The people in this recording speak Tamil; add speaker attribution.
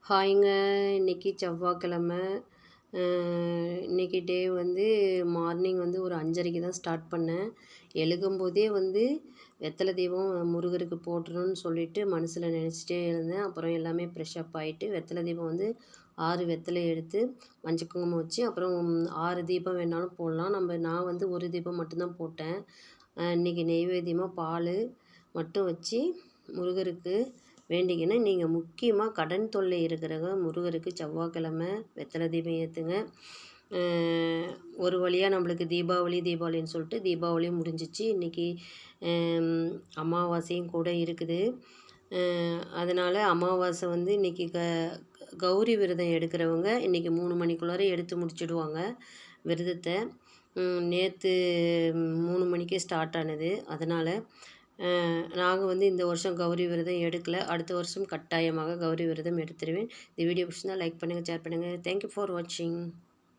Speaker 1: ஹாய்ங்க. இன்னைக்கு செவ்வாய்க்கிழமை. அ இன்னைக்கு டே வந்து மார்னிங் வந்து ஒரு 5:30க்கு தான் ஸ்டார்ட் பண்ணேன். எழுகும்போதே வந்து வெத்தலை தீபம் முருகருக்கு போட்டுறணும்னு சொல்லிட்டு மனசில் நினச்சிட்டே இருந்தேன். அப்புறம் எல்லாமே ஃப்ரெஷ் அப் ஆகிட்டு வெத்தலை தீபம் வந்து 6 வெத்தலை எடுத்து மஞ்சள் குங்குமம் வச்சு அப்புறம் 6 தீபம் வேணாலும் போடலாம். நான் வந்து ஒரு தீபம் மட்டும்தான் போட்டேன். இன்றைக்கி நெய்வேத்தியமாக பால் மட்டும் வச்சு முருகருக்கு வேண்டிக்கின்னு நீங்கள் முக்கியமாக கடன் தொல்லை இருக்கிறவங்க முருகருக்கு செவ்வாய்க்கிழமை வெத்தலை தீபம் ஏற்றுங்க. ஒரு வழியாக நம்மளுக்கு தீபாவளின்னு சொல்லிட்டு தீபாவளியும் முடிஞ்சிச்சு. இன்றைக்கி அமாவாசையும் கூட இருக்குது. அதனால் அமாவாசை வந்து இன்றைக்கி கௌரி விரதம் எடுக்கிறவங்க இன்றைக்கி 3 மணிக்குள்ளார எடுத்து முடிச்சிடுவாங்க விரதத்தை. நேற்று 3 மணிக்கே ஸ்டார்ட் ஆனது. அதனால் நாங்கள் வந்து இந்த வருஷம் கௌரி விரதம் எடுக்கலை. அடுத்த வருஷம் கட்டாயமாக கௌரி விரதம் எடுத்துருவேன். இந்த வீடியோ பிடிச்சிருந்தா லைக் பண்ணுங்கள், ஷேர் பண்ணுங்கள். தேங்க்யூ ஃபார் வாட்சிங்.